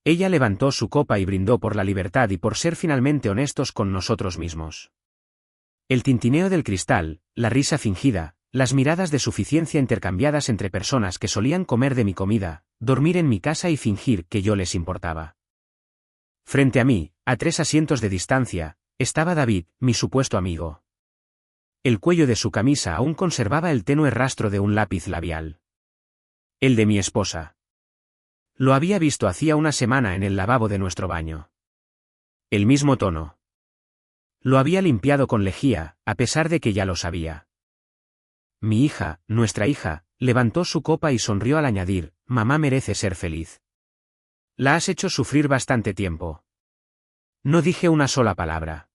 Ella levantó su copa y brindó por la libertad y por ser finalmente honestos con nosotros mismos. El tintineo del cristal, la risa fingida, las miradas de suficiencia intercambiadas entre personas que solían comer de mi comida, dormir en mi casa y fingir que yo les importaba. Frente a mí, a 3 asientos de distancia, estaba David, mi supuesto amigo. El cuello de su camisa aún conservaba el tenue rastro de un lápiz labial. El de mi esposa. Lo había visto hacía una semana en el lavabo de nuestro baño. El mismo tono. Lo había limpiado con lejía, a pesar de que ya lo sabía. Mi hija, nuestra hija, levantó su copa y sonrió al añadir, mamá merece ser feliz. La has hecho sufrir bastante tiempo. No dije una sola palabra.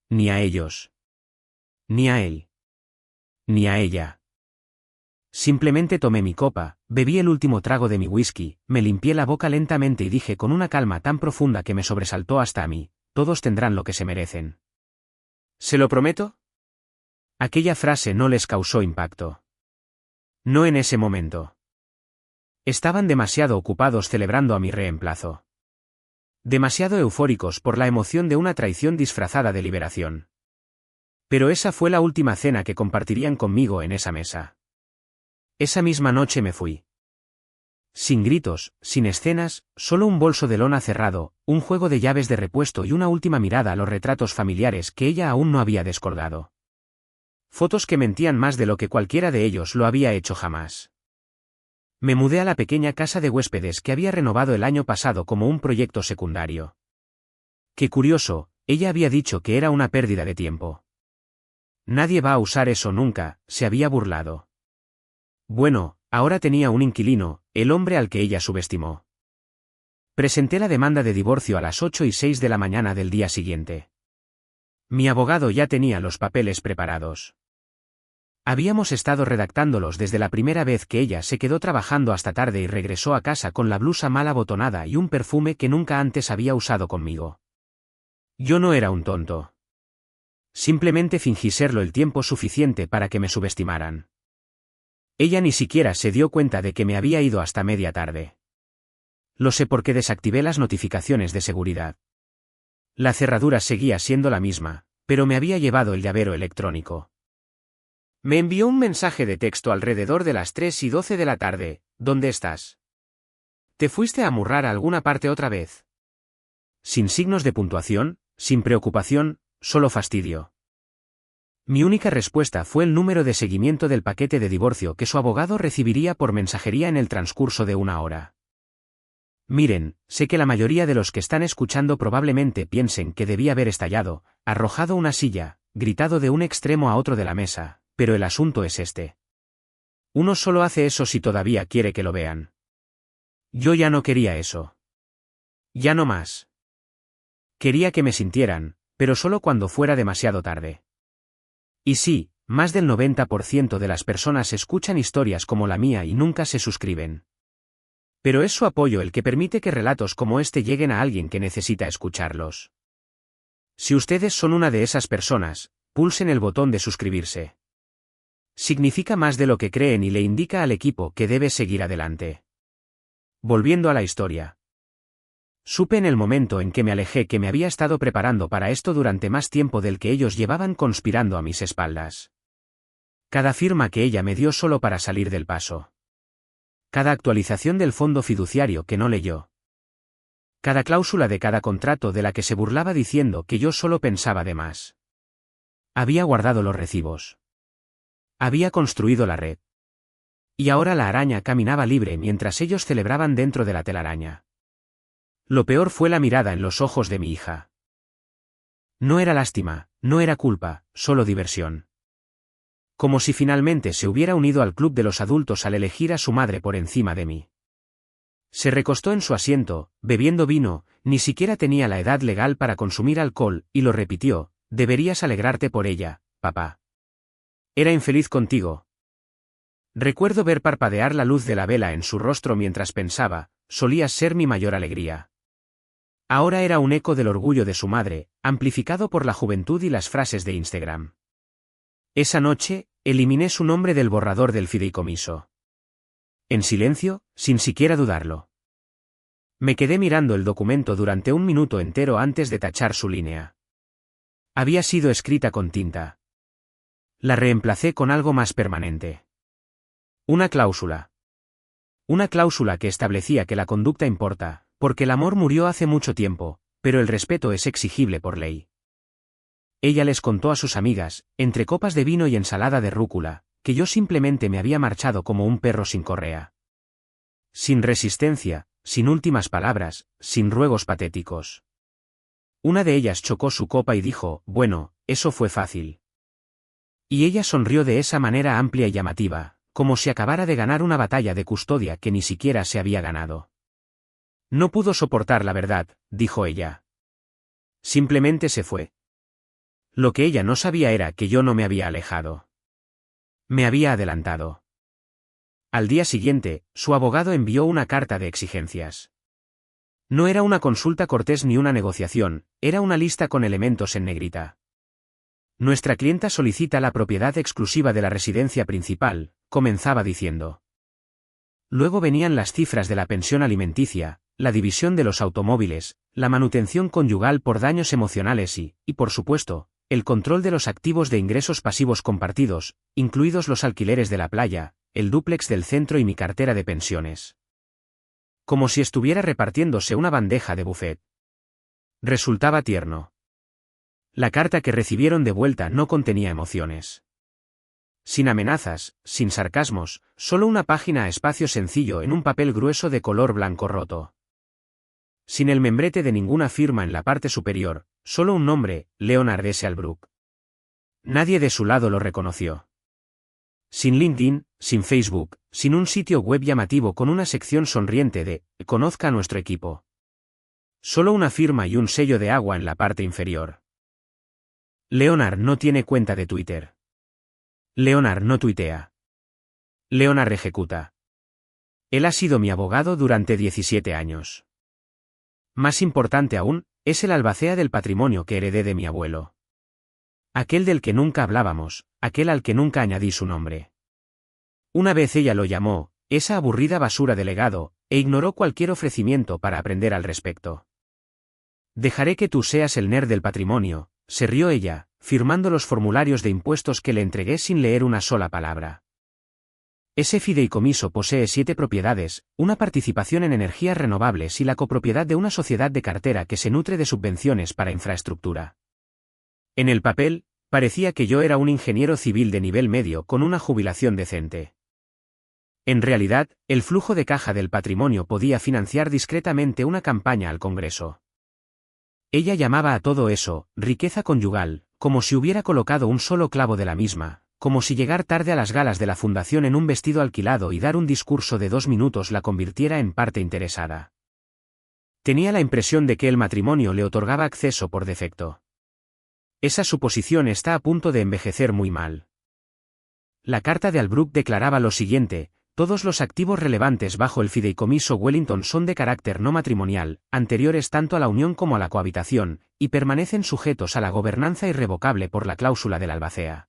Ni a ellos. Ni a él. Ni a ella. Simplemente tomé mi copa, bebí el último trago de mi whisky, me limpié la boca lentamente y dije con una calma tan profunda que me sobresaltó hasta a mí, todos tendrán lo que se merecen. ¿Se lo prometo? Aquella frase no les causó impacto. No en ese momento. Estaban demasiado ocupados celebrando a mi reemplazo. Demasiado eufóricos por la emoción de una traición disfrazada de liberación. Pero esa fue la última cena que compartirían conmigo en esa mesa. Esa misma noche me fui. Sin gritos, sin escenas, solo un bolso de lona cerrado, un juego de llaves de repuesto y una última mirada a los retratos familiares que ella aún no había descolgado. Fotos que mentían más de lo que cualquiera de ellos lo había hecho jamás. Me mudé a la pequeña casa de huéspedes que había renovado el año pasado como un proyecto secundario. Qué curioso, ella había dicho que era una pérdida de tiempo. Nadie va a usar eso nunca, se había burlado. Bueno, ahora tenía un inquilino, el hombre al que ella subestimó. Presenté la demanda de divorcio a las 8:06 de la mañana del día siguiente. Mi abogado ya tenía los papeles preparados. Habíamos estado redactándolos desde la primera vez que ella se quedó trabajando hasta tarde y regresó a casa con la blusa mal abotonada y un perfume que nunca antes había usado conmigo. Yo no era un tonto. Simplemente fingí serlo el tiempo suficiente para que me subestimaran. Ella ni siquiera se dio cuenta de que me había ido hasta media tarde. Lo sé porque desactivé las notificaciones de seguridad. La cerradura seguía siendo la misma, pero me había llevado el llavero electrónico. Me envió un mensaje de texto alrededor de las 3:12 de la tarde, ¿dónde estás? ¿Te fuiste a amurrar a alguna parte otra vez? Sin signos de puntuación, sin preocupación, solo fastidio. Mi única respuesta fue el número de seguimiento del paquete de divorcio que su abogado recibiría por mensajería en el transcurso de 1 hora. Miren, sé que la mayoría de los que están escuchando probablemente piensen que debí haber estallado, arrojado una silla, gritado de un extremo a otro de la mesa, pero el asunto es este. Uno solo hace eso si todavía quiere que lo vean. Yo ya no quería eso. Ya no más. Quería que me sintieran, pero solo cuando fuera demasiado tarde. Y sí, más del 90% de las personas escuchan historias como la mía y nunca se suscriben. Pero es su apoyo el que permite que relatos como este lleguen a alguien que necesita escucharlos. Si ustedes son una de esas personas, pulsen el botón de suscribirse. Significa más de lo que creen y le indica al equipo que debe seguir adelante. Volviendo a la historia. Supe en el momento en que me alejé que me había estado preparando para esto durante más tiempo del que ellos llevaban conspirando a mis espaldas. Cada firma que ella me dio solo para salir del paso. Cada actualización del fondo fiduciario que no leyó. Cada cláusula de cada contrato de la que se burlaba diciendo que yo solo pensaba de más. Había guardado los recibos. Había construido la red. Y ahora la araña caminaba libre mientras ellos celebraban dentro de la telaraña. Lo peor fue la mirada en los ojos de mi hija. No era lástima, no era culpa, solo diversión. Como si finalmente se hubiera unido al club de los adultos al elegir a su madre por encima de mí. Se recostó en su asiento, bebiendo vino, ni siquiera tenía la edad legal para consumir alcohol, y lo repitió, deberías alegrarte por ella, papá. Era infeliz contigo. Recuerdo ver parpadear la luz de la vela en su rostro mientras pensaba, solías ser mi mayor alegría. Ahora era un eco del orgullo de su madre, amplificado por la juventud y las frases de Instagram. Esa noche, eliminé su nombre del borrador del fideicomiso. En silencio, sin siquiera dudarlo. Me quedé mirando el documento durante un minuto entero antes de tachar su línea. Había sido escrita con tinta. La reemplacé con algo más permanente. Una cláusula. Una cláusula que establecía que la conducta importa, porque el amor murió hace mucho tiempo, pero el respeto es exigible por ley. Ella les contó a sus amigas, entre copas de vino y ensalada de rúcula, que yo simplemente me había marchado como un perro sin correa. Sin resistencia, sin últimas palabras, sin ruegos patéticos. Una de ellas chocó su copa y dijo, bueno, eso fue fácil. Y ella sonrió de esa manera amplia y llamativa, como si acabara de ganar una batalla de custodia que ni siquiera se había ganado. No pudo soportar la verdad, dijo ella. Simplemente se fue. Lo que ella no sabía era que yo no me había alejado. Me había adelantado. Al día siguiente, su abogado envió una carta de exigencias. No era una consulta cortés ni una negociación, era una lista con elementos en negrita. Nuestra clienta solicita la propiedad exclusiva de la residencia principal, comenzaba diciendo. Luego venían las cifras de la pensión alimenticia, la división de los automóviles, la manutención conyugal por daños emocionales y, por supuesto, el control de los activos de ingresos pasivos compartidos, incluidos los alquileres de la playa, el dúplex del centro y mi cartera de pensiones. Como si estuviera repartiéndose una bandeja de buffet. Resultaba tierno. La carta que recibieron de vuelta no contenía emociones. Sin amenazas, sin sarcasmos, solo una página a espacio sencillo en un papel grueso de color blanco roto. Sin el membrete de ninguna firma en la parte superior, solo un nombre, Leonard S. Albrook. Nadie de su lado lo reconoció. Sin LinkedIn, sin Facebook, sin un sitio web llamativo con una sección sonriente de «Conozca a nuestro equipo». Solo una firma y un sello de agua en la parte inferior. Leonard no tiene cuenta de Twitter. Leonard no tuitea. Leonard ejecuta. Él ha sido mi abogado durante 17 años. Más importante aún, es el albacea del patrimonio que heredé de mi abuelo. Aquel del que nunca hablábamos, aquel al que nunca añadí su nombre. Una vez ella lo llamó, esa aburrida basura de legado, e ignoró cualquier ofrecimiento para aprender al respecto. Dejaré que tú seas el nerd del patrimonio, se rió ella, firmando los formularios de impuestos que le entregué sin leer una sola palabra. Ese fideicomiso posee 7 propiedades, una participación en energías renovables y la copropiedad de una sociedad de cartera que se nutre de subvenciones para infraestructura. En el papel, parecía que yo era un ingeniero civil de nivel medio con una jubilación decente. En realidad, el flujo de caja del patrimonio podía financiar discretamente una campaña al Congreso. Ella llamaba a todo eso, riqueza conyugal, como si hubiera colocado un solo clavo de la misma, como si llegar tarde a las galas de la fundación en un vestido alquilado y dar un discurso de 2 minutos la convirtiera en parte interesada. Tenía la impresión de que el matrimonio le otorgaba acceso por defecto. Esa suposición está a punto de envejecer muy mal. La carta de Albrook declaraba lo siguiente: todos los activos relevantes bajo el fideicomiso Wellington son de carácter no matrimonial, anteriores tanto a la unión como a la cohabitación, y permanecen sujetos a la gobernanza irrevocable por la cláusula del albacea.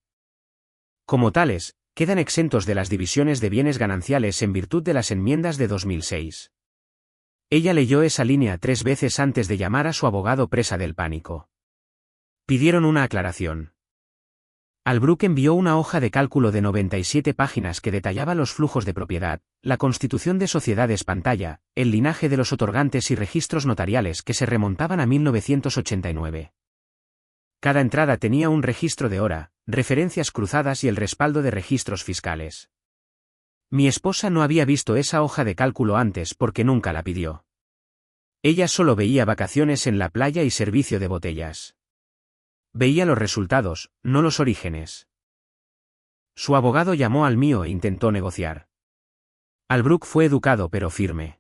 Como tales, quedan exentos de las divisiones de bienes gananciales en virtud de las enmiendas de 2006. Ella leyó esa línea 3 veces antes de llamar a su abogado presa del pánico. Pidieron una aclaración. Albrook envió una hoja de cálculo de 97 páginas que detallaba los flujos de propiedad, la constitución de sociedades pantalla, el linaje de los otorgantes y registros notariales que se remontaban a 1989. Cada entrada tenía un registro de hora, referencias cruzadas y el respaldo de registros fiscales. Mi esposa no había visto esa hoja de cálculo antes porque nunca la pidió. Ella solo veía vacaciones en la playa y servicio de botellas. Veía los resultados, no los orígenes. Su abogado llamó al mío e intentó negociar. Albrook fue educado pero firme.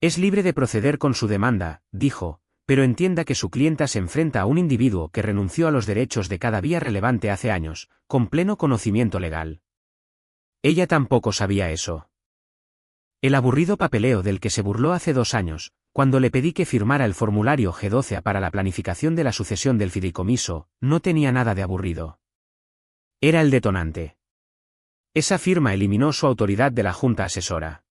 Es libre de proceder con su demanda, dijo, pero entienda que su clienta se enfrenta a un individuo que renunció a los derechos de cada vía relevante hace años, con pleno conocimiento legal. Ella tampoco sabía eso. El aburrido papeleo del que se burló hace 2 años, cuando le pedí que firmara el formulario G12A para la planificación de la sucesión del fideicomiso, no tenía nada de aburrido. Era el detonante. Esa firma eliminó su autoridad de la junta asesora.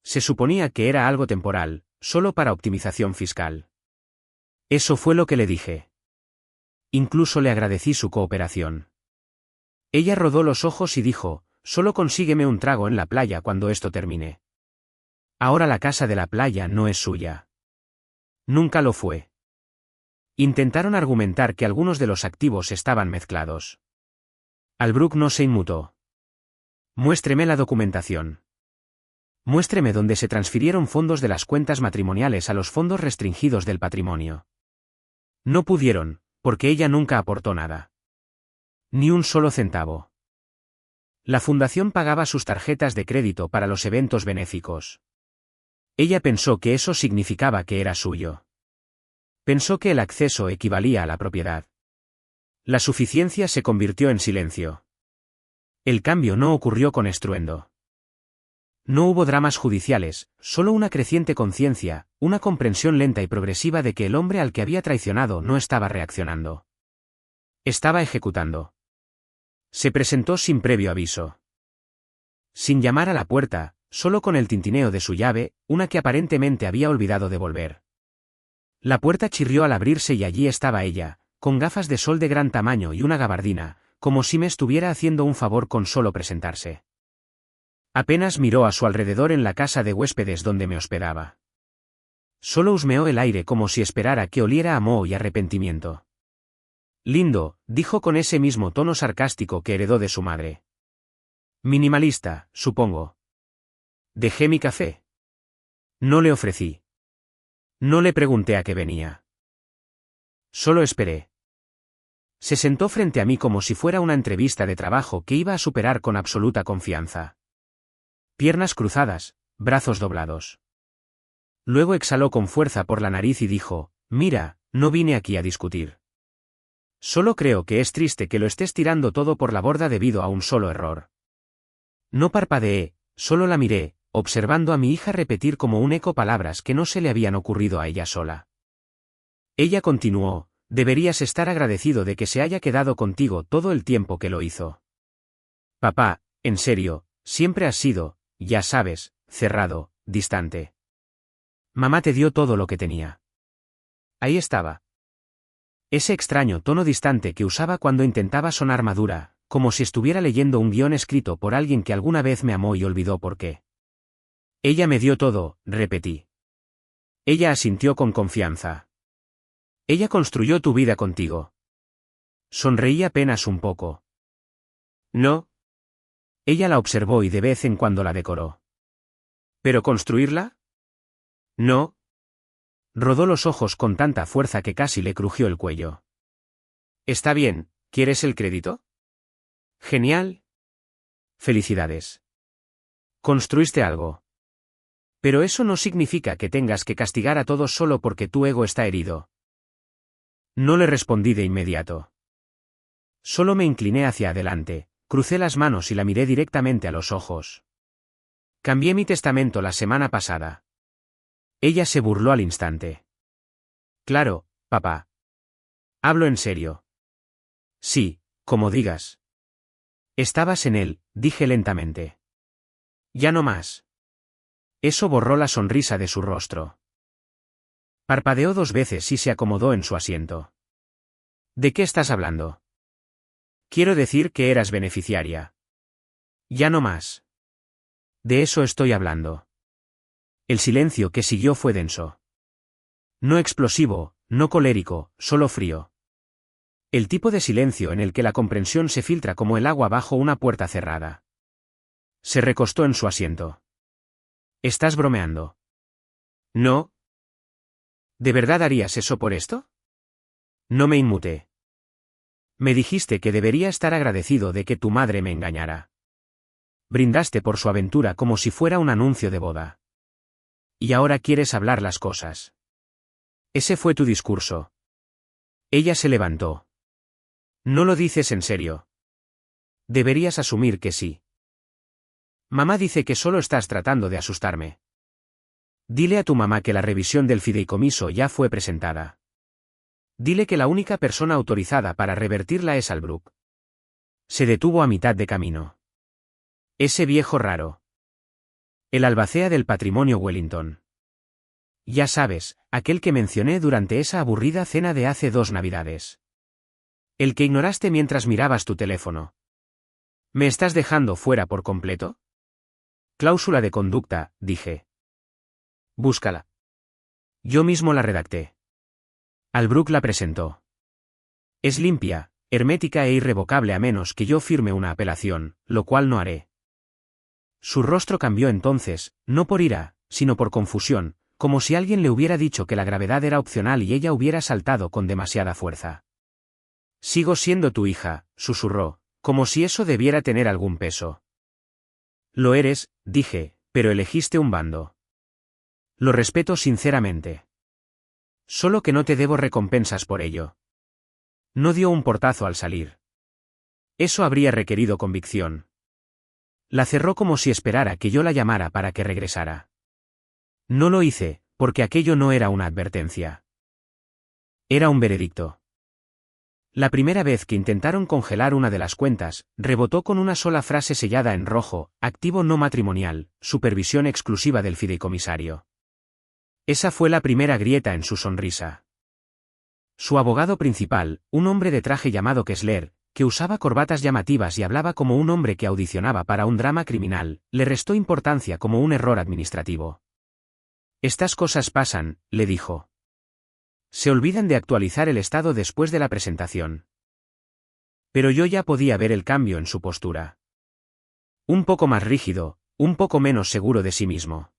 Se suponía que era algo temporal, solo para optimización fiscal. Eso fue lo que le dije. Incluso le agradecí su cooperación. Ella rodó los ojos y dijo, solo consígueme un trago en la playa cuando esto termine. Ahora la casa de la playa no es suya. Nunca lo fue. Intentaron argumentar que algunos de los activos estaban mezclados. Albrook no se inmutó. Muéstreme la documentación. Muéstreme dónde se transfirieron fondos de las cuentas matrimoniales a los fondos restringidos del patrimonio. No pudieron, porque ella nunca aportó nada. Ni un solo centavo. La fundación pagaba sus tarjetas de crédito para los eventos benéficos. Ella pensó que eso significaba que era suyo. Pensó que el acceso equivalía a la propiedad. La suficiencia se convirtió en silencio. El cambio no ocurrió con estruendo. No hubo dramas judiciales, solo una creciente conciencia, una comprensión lenta y progresiva de que el hombre al que había traicionado no estaba reaccionando. Estaba ejecutando. Se presentó sin previo aviso. Sin llamar a la puerta, solo con el tintineo de su llave, una que aparentemente había olvidado devolver. La puerta chirrió al abrirse y allí estaba ella, con gafas de sol de gran tamaño y una gabardina, como si me estuviera haciendo un favor con solo presentarse. Apenas miró a su alrededor en la casa de huéspedes donde me hospedaba. Solo husmeó el aire como si esperara que oliera a moho y arrepentimiento. Lindo, dijo con ese mismo tono sarcástico que heredó de su madre. Minimalista, supongo. Dejé mi café. No le ofrecí. No le pregunté a qué venía. Solo esperé. Se sentó frente a mí como si fuera una entrevista de trabajo que iba a superar con absoluta confianza. Piernas cruzadas, brazos doblados. Luego exhaló con fuerza por la nariz y dijo, mira, no vine aquí a discutir. Solo creo que es triste que lo estés tirando todo por la borda debido a un solo error. No parpadeé, solo la miré, observando a mi hija repetir como un eco palabras que no se le habían ocurrido a ella sola. Ella continuó, deberías estar agradecido de que se haya quedado contigo todo el tiempo que lo hizo. Papá, en serio, siempre has sido, ya sabes, cerrado, distante. Mamá te dio todo lo que tenía. Ahí estaba. Ese extraño tono distante que usaba cuando intentaba sonar madura, como si estuviera leyendo un guión escrito por alguien que alguna vez me amó y olvidó por qué. Ella me dio todo, repetí. Ella asintió con confianza. Ella construyó tu vida contigo. Sonreí apenas un poco. No. Ella la observó y de vez en cuando la decoró. ¿Pero construirla? No. Rodó los ojos con tanta fuerza que casi le crujió el cuello. Está bien, ¿quieres el crédito? Genial. Felicidades. Construiste algo. Pero eso no significa que tengas que castigar a todos solo porque tu ego está herido. No le respondí de inmediato. Solo me incliné hacia adelante, crucé las manos y la miré directamente a los ojos. Cambié mi testamento la semana pasada. Ella se burló al instante. Claro, papá. Hablo en serio. Sí, como digas. Estabas en él, dije lentamente. Ya no más. Eso borró la sonrisa de su rostro. Parpadeó 2 veces y se acomodó en su asiento. ¿De qué estás hablando? Quiero decir que eras beneficiaria. Ya no más. De eso estoy hablando. El silencio que siguió fue denso. No explosivo, no colérico, solo frío. El tipo de silencio en el que la comprensión se filtra como el agua bajo una puerta cerrada. Se recostó en su asiento. ¿Estás bromeando? No. ¿De verdad harías eso por esto? No me inmuté. Me dijiste que debería estar agradecido de que tu madre me engañara. Brindaste por su aventura como si fuera un anuncio de boda. Y ahora quieres hablar las cosas. Ese fue tu discurso. Ella se levantó. No lo dices en serio. Deberías asumir que sí. Mamá dice que solo estás tratando de asustarme. Dile a tu mamá que la revisión del fideicomiso ya fue presentada. Dile que la única persona autorizada para revertirla es Albrook. Se detuvo a mitad de camino. Ese viejo raro. El albacea del patrimonio Wellington. Ya sabes, aquel que mencioné durante esa aburrida cena de hace 2 Navidades. El que ignoraste mientras mirabas tu teléfono. ¿Me estás dejando fuera por completo? Cláusula de conducta, dije. Búscala. Yo mismo la redacté. Albrook la presentó. Es limpia, hermética e irrevocable a menos que yo firme una apelación, lo cual no haré. Su rostro cambió entonces, no por ira, sino por confusión, como si alguien le hubiera dicho que la gravedad era opcional y ella hubiera saltado con demasiada fuerza. Sigo siendo tu hija, susurró, como si eso debiera tener algún peso. Lo eres, dije, pero elegiste un bando. Lo respeto sinceramente. Solo que no te debo recompensas por ello. No dio un portazo al salir. Eso habría requerido convicción. La cerró como si esperara que yo la llamara para que regresara. No lo hice, porque aquello no era una advertencia. Era un veredicto. La primera vez que intentaron congelar una de las cuentas, rebotó con una sola frase sellada en rojo: activo no matrimonial, supervisión exclusiva del fideicomisario. Esa fue la primera grieta en su sonrisa. Su abogado principal, un hombre de traje llamado Kessler, que usaba corbatas llamativas y hablaba como un hombre que audicionaba para un drama criminal, le restó importancia como un error administrativo. Estas cosas pasan, le dijo. Se olvidan de actualizar el estado después de la presentación. Pero yo ya podía ver el cambio en su postura. Un poco más rígido, un poco menos seguro de sí mismo.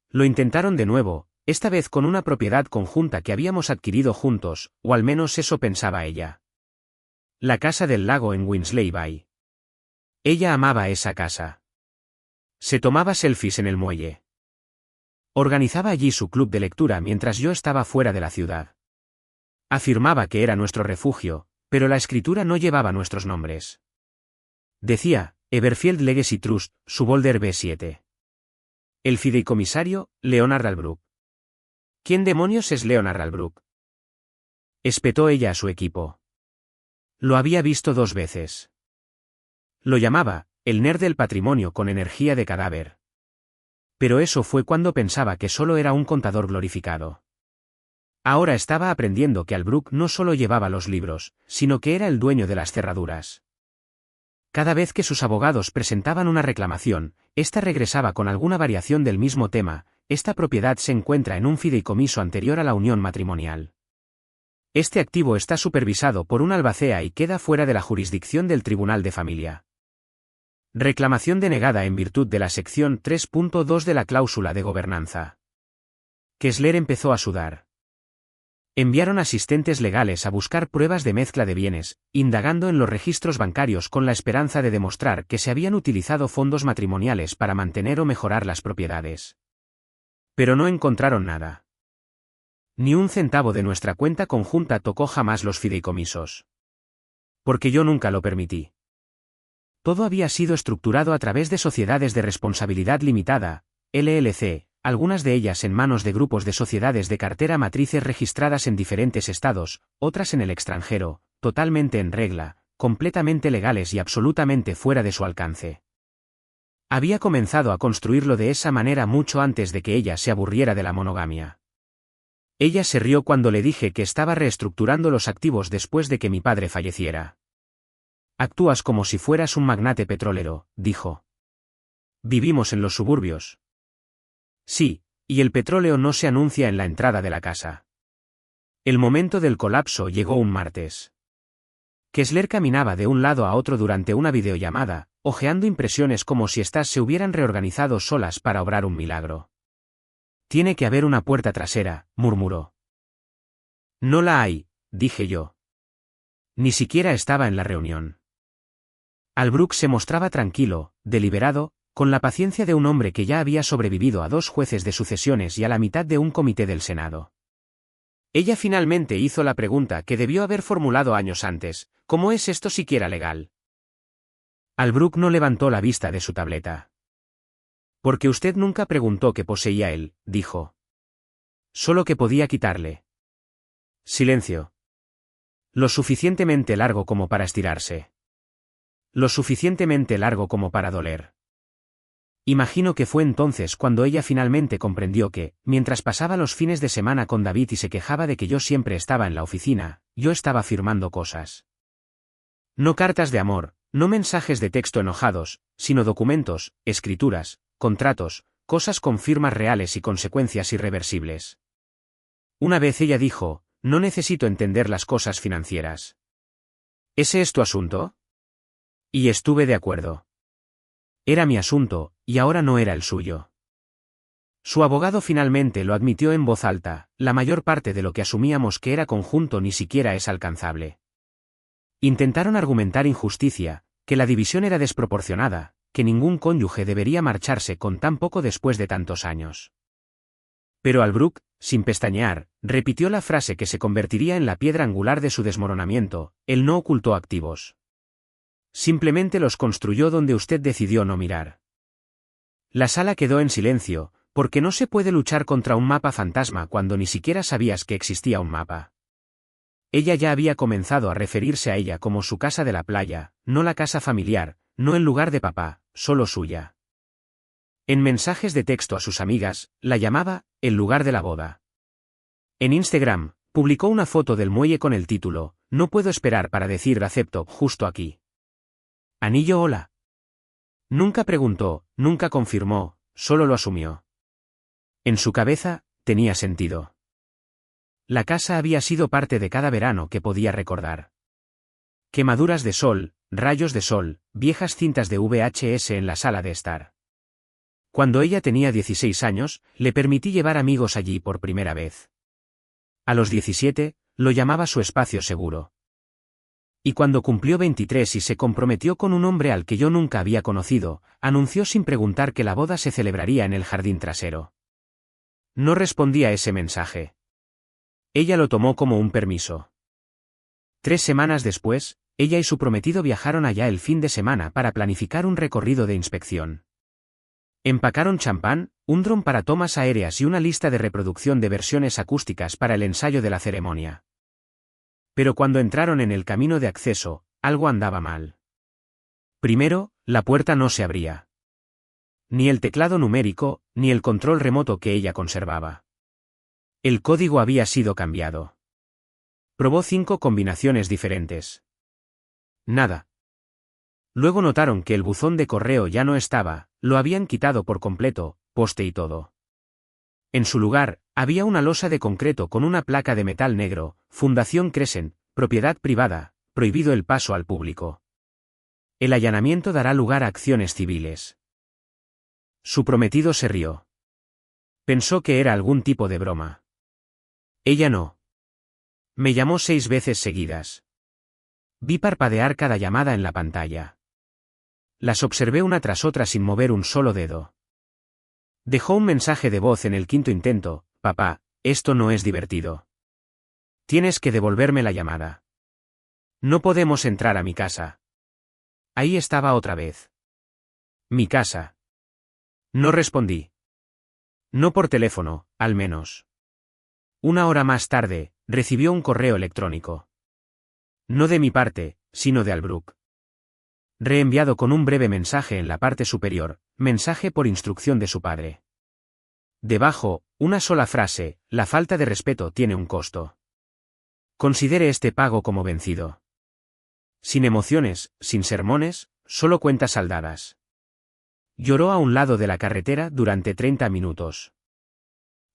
Lo intentaron de nuevo, esta vez con una propiedad conjunta que habíamos adquirido juntos, o al menos eso pensaba ella. La casa del lago en Winsley Bay. Ella amaba esa casa. Se tomaba selfies en el muelle. Organizaba allí su club de lectura mientras yo estaba fuera de la ciudad. Afirmaba que era nuestro refugio, pero la escritura no llevaba nuestros nombres. Decía, Everfield Legacy Trust, Subolder B7. El fideicomisario, Leonard Albrook. ¿Quién demonios es Leonard Albrook? Espetó ella a su equipo. Lo había visto 2 veces. Lo llamaba, el nerd del patrimonio con energía de cadáver. Pero eso fue cuando pensaba que solo era un contador glorificado. Ahora estaba aprendiendo que Albrook no solo llevaba los libros, sino que era el dueño de las cerraduras. Cada vez que sus abogados presentaban una reclamación, ésta regresaba con alguna variación del mismo tema: esta propiedad se encuentra en un fideicomiso anterior a la unión matrimonial. Este activo está supervisado por un albacea y queda fuera de la jurisdicción del Tribunal de Familia. Reclamación denegada en virtud de la sección 3.2 de la cláusula de gobernanza. Kessler empezó a sudar. Enviaron asistentes legales a buscar pruebas de mezcla de bienes, indagando en los registros bancarios con la esperanza de demostrar que se habían utilizado fondos matrimoniales para mantener o mejorar las propiedades. Pero no encontraron nada. Ni un centavo de nuestra cuenta conjunta tocó jamás los fideicomisos. Porque yo nunca lo permití. Todo había sido estructurado a través de sociedades de responsabilidad limitada, LLC, algunas de ellas en manos de grupos de sociedades de cartera matrices registradas en diferentes estados, otras en el extranjero, totalmente en regla, completamente legales y absolutamente fuera de su alcance. Había comenzado a construirlo de esa manera mucho antes de que ella se aburriera de la monogamia. Ella se rió cuando le dije que estaba reestructurando los activos después de que mi padre falleciera. Actúas como si fueras un magnate petrolero, dijo. Vivimos en los suburbios. Sí, y el petróleo no se anuncia en la entrada de la casa. El momento del colapso llegó un martes. Kessler caminaba de un lado a otro durante una videollamada, hojeando impresiones como si éstas se hubieran reorganizado solas para obrar un milagro. Tiene que haber una puerta trasera, murmuró. No la hay, dije yo. Ni siquiera estaba en la reunión. Albrook se mostraba tranquilo, deliberado, con la paciencia de un hombre que ya había sobrevivido a 2 jueces de sucesiones y a la mitad de un comité del Senado. Ella finalmente hizo la pregunta que debió haber formulado años antes: ¿cómo es esto siquiera legal? Albrook no levantó la vista de su tableta. Porque usted nunca preguntó qué poseía él, dijo. Solo que podía quitarle. Silencio. Lo suficientemente largo como para estirarse. Lo suficientemente largo como para doler. Imagino que fue entonces cuando ella finalmente comprendió que, mientras pasaba los fines de semana con David y se quejaba de que yo siempre estaba en la oficina, yo estaba firmando cosas. No cartas de amor, no mensajes de texto enojados, sino documentos, escrituras, contratos, cosas con firmas reales y consecuencias irreversibles. Una vez ella dijo, no necesito entender las cosas financieras. ¿Ese es tu asunto? Y estuve de acuerdo. Era mi asunto, y ahora no era el suyo. Su abogado finalmente lo admitió en voz alta, la mayor parte de lo que asumíamos que era conjunto ni siquiera es alcanzable. Intentaron argumentar injusticia, que la división era desproporcionada, que ningún cónyuge debería marcharse con tan poco después de tantos años. Pero Albrook, sin pestañear, repitió la frase que se convertiría en la piedra angular de su desmoronamiento: él no ocultó activos. Simplemente los construyó donde usted decidió no mirar. La sala quedó en silencio, porque no se puede luchar contra un mapa fantasma cuando ni siquiera sabías que existía un mapa. Ella ya había comenzado a referirse a ella como su casa de la playa, no la casa familiar, no el lugar de papá, solo suya. En mensajes de texto a sus amigas, la llamaba el lugar de la boda. En Instagram, publicó una foto del muelle con el título, no puedo esperar para decir acepto justo aquí. Anillo hola. Nunca preguntó, nunca confirmó, solo lo asumió. En su cabeza, tenía sentido. La casa había sido parte de cada verano que podía recordar. Quemaduras de sol, rayos de sol, viejas cintas de VHS en la sala de estar. Cuando ella tenía 16 años, le permití llevar amigos allí por primera vez. A los 17, lo llamaba su espacio seguro. Y cuando cumplió 23 y se comprometió con un hombre al que yo nunca había conocido, anunció sin preguntar que la boda se celebraría en el jardín trasero. No respondí a ese mensaje. Ella lo tomó como un permiso. 3 semanas después, ella y su prometido viajaron allá el fin de semana para planificar un recorrido de inspección. Empacaron champán, un dron para tomas aéreas y una lista de reproducción de versiones acústicas para el ensayo de la ceremonia. Pero cuando entraron en el camino de acceso, algo andaba mal. Primero, la puerta no se abría. Ni el teclado numérico, ni el control remoto que ella conservaba. El código había sido cambiado. Probó 5 combinaciones diferentes. Nada. Luego notaron que el buzón de correo ya no estaba, lo habían quitado por completo, poste y todo. En su lugar, había una losa de concreto con una placa de metal negro, Fundación Crescent, propiedad privada, prohibido el paso al público. El allanamiento dará lugar a acciones civiles. Su prometido se rió. Pensó que era algún tipo de broma. Ella no. Me llamó 6 veces seguidas. Vi parpadear cada llamada en la pantalla. Las observé una tras otra sin mover un solo dedo. Dejó un mensaje de voz en el 5º intento: papá, esto no es divertido. Tienes que devolverme la llamada. No podemos entrar a mi casa. Ahí estaba otra vez. Mi casa. No respondí. No por teléfono, al menos. 1 hora más tarde, recibió un correo electrónico. No de mi parte, sino de Albrook. Reenviado con un breve mensaje en la parte superior, mensaje por instrucción de su padre. Debajo, una sola frase: la falta de respeto tiene un costo. Considere este pago como vencido. Sin emociones, sin sermones, solo cuentas saldadas. Lloró a un lado de la carretera durante 30 minutos.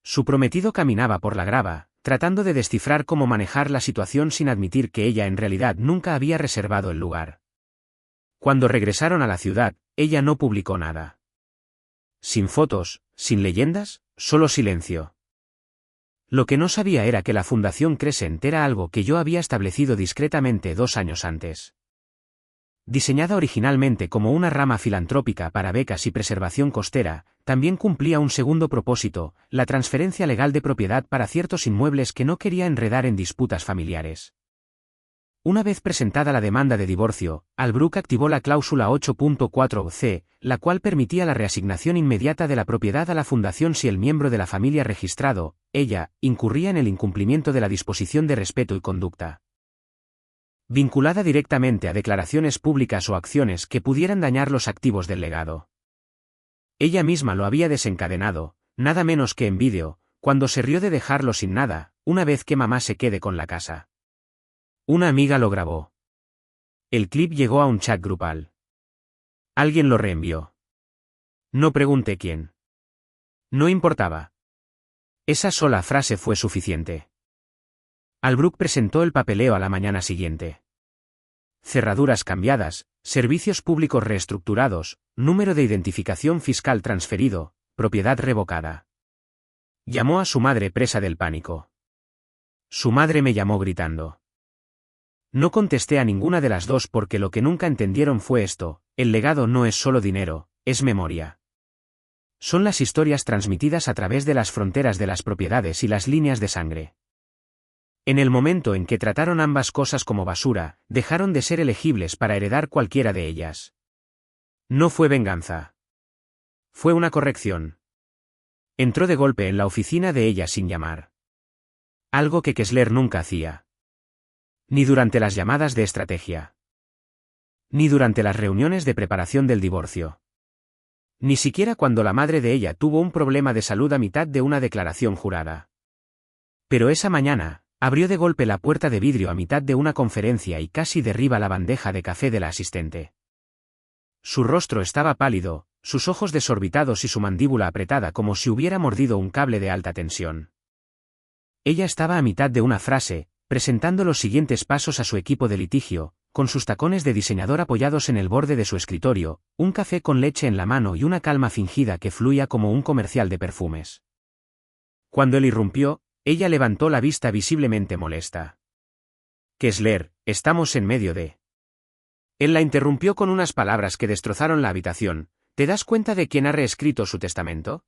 Su prometido caminaba por la grava, tratando de descifrar cómo manejar la situación sin admitir que ella en realidad nunca había reservado el lugar. Cuando regresaron a la ciudad, ella no publicó nada. Sin fotos, sin leyendas, solo silencio. Lo que no sabía era que la Fundación Crescent era algo que yo había establecido discretamente 2 años antes. Diseñada originalmente como una rama filantrópica para becas y preservación costera, también cumplía un segundo propósito: la transferencia legal de propiedad para ciertos inmuebles que no quería enredar en disputas familiares. Una vez presentada la demanda de divorcio, Albrook activó la cláusula 8.4c, la cual permitía la reasignación inmediata de la propiedad a la fundación si el miembro de la familia registrado, ella, incurría en el incumplimiento de la disposición de respeto y conducta. Vinculada directamente a declaraciones públicas o acciones que pudieran dañar los activos del legado. Ella misma lo había desencadenado, nada menos que en vídeo, cuando se rió de dejarlo sin nada, una vez que mamá se quede con la casa. Una amiga lo grabó. El clip llegó a un chat grupal. Alguien lo reenvió. No pregunté quién. No importaba. Esa sola frase fue suficiente. Albrook presentó el papeleo a la mañana siguiente. Cerraduras cambiadas, servicios públicos reestructurados, número de identificación fiscal transferido, propiedad revocada. Llamó a su madre presa del pánico. Su madre me llamó gritando. No contesté a ninguna de las dos porque lo que nunca entendieron fue esto: el legado no es solo dinero, es memoria. Son las historias transmitidas a través de las fronteras de las propiedades y las líneas de sangre. En el momento en que trataron ambas cosas como basura, dejaron de ser elegibles para heredar cualquiera de ellas. No fue venganza. Fue una corrección. Entró de golpe en la oficina de ella sin llamar. Algo que Kessler nunca hacía. Ni durante las llamadas de estrategia. Ni durante las reuniones de preparación del divorcio. Ni siquiera cuando la madre de ella tuvo un problema de salud a mitad de una declaración jurada. Pero esa mañana, abrió de golpe la puerta de vidrio a mitad de una conferencia y casi derriba la bandeja de café de la asistente. Su rostro estaba pálido, sus ojos desorbitados y su mandíbula apretada como si hubiera mordido un cable de alta tensión. Ella estaba a mitad de una frase, presentando los siguientes pasos a su equipo de litigio, con sus tacones de diseñador apoyados en el borde de su escritorio, un café con leche en la mano y una calma fingida que fluía como un comercial de perfumes. Cuando él irrumpió, ella levantó la vista visiblemente molesta. Kessler, estamos en medio de... Él la interrumpió con unas palabras que destrozaron la habitación. ¿Te das cuenta de quién ha reescrito su testamento?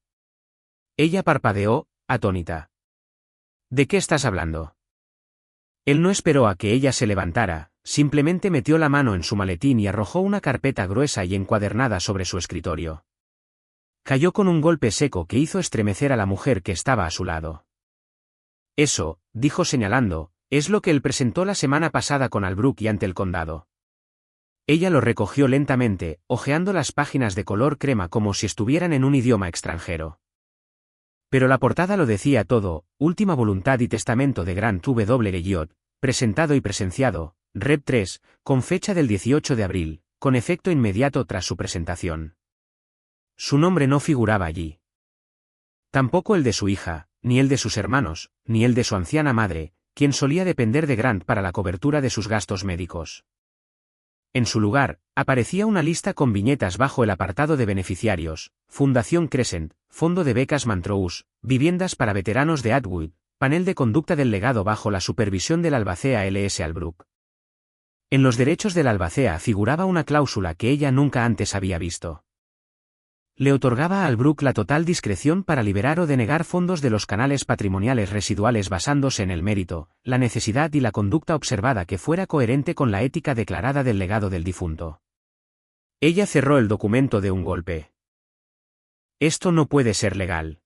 Ella parpadeó, atónita. ¿De qué estás hablando? Él no esperó a que ella se levantara, simplemente metió la mano en su maletín y arrojó una carpeta gruesa y encuadernada sobre su escritorio. Cayó con un golpe seco que hizo estremecer a la mujer que estaba a su lado. Eso, dijo señalando, es lo que él presentó la semana pasada con Albrook y ante el condado. Ella lo recogió lentamente, hojeando las páginas de color crema como si estuvieran en un idioma extranjero. Pero la portada lo decía todo: última voluntad y testamento de Grant W. Guillot, presentado y presenciado, Rep 3, con fecha del 18 de abril, con efecto inmediato tras su presentación. Su nombre no figuraba allí. Tampoco el de su hija, ni el de sus hermanos, ni el de su anciana madre, quien solía depender de Grant para la cobertura de sus gastos médicos. En su lugar, aparecía una lista con viñetas bajo el apartado de beneficiarios: Fundación Crescent, Fondo de Becas Montrose, Viviendas para Veteranos de Atwood, Panel de Conducta del Legado bajo la supervisión del albacea L.S. Albrook. En los derechos del albacea figuraba una cláusula que ella nunca antes había visto. Le otorgaba a Albrook la total discreción para liberar o denegar fondos de los canales patrimoniales residuales basándose en el mérito, la necesidad y la conducta observada que fuera coherente con la ética declarada del legado del difunto. Ella cerró el documento de un golpe. Esto no puede ser legal.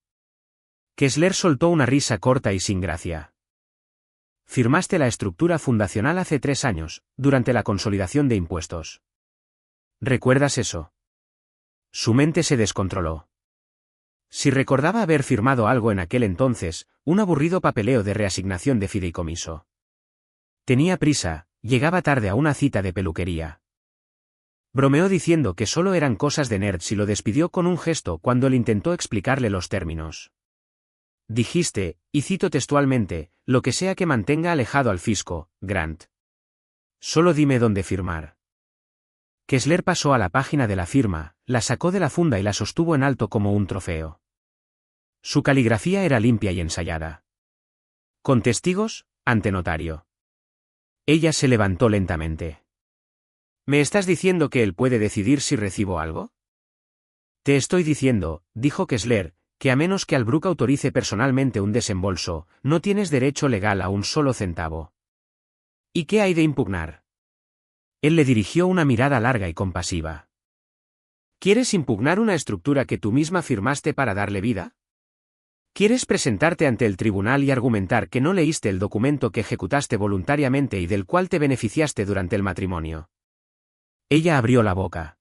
Kessler soltó una risa corta y sin gracia. Firmaste la estructura fundacional hace 3 años, durante la consolidación de impuestos. ¿Recuerdas eso? Su mente se descontroló. Si recordaba haber firmado algo en aquel entonces, un aburrido papeleo de reasignación de fideicomiso. Tenía prisa, llegaba tarde a una cita de peluquería. Bromeó diciendo que solo eran cosas de nerds y lo despidió con un gesto cuando él intentó explicarle los términos. Dijiste, y cito textualmente, lo que sea que mantenga alejado al fisco, Grant. Solo dime dónde firmar. Kessler pasó a la página de la firma, la sacó de la funda y la sostuvo en alto como un trofeo. Su caligrafía era limpia y ensayada. ¿Con testigos? Ante notario. Ella se levantó lentamente. ¿Me estás diciendo que él puede decidir si recibo algo? Te estoy diciendo, dijo Kessler, que a menos que Albrook autorice personalmente un desembolso, no tienes derecho legal a un solo centavo. ¿Y qué hay de impugnar? Él le dirigió una mirada larga y compasiva. ¿Quieres impugnar una estructura que tú misma firmaste para darle vida? ¿Quieres presentarte ante el tribunal y argumentar que no leíste el documento que ejecutaste voluntariamente y del cual te beneficiaste durante el matrimonio? Ella abrió la boca.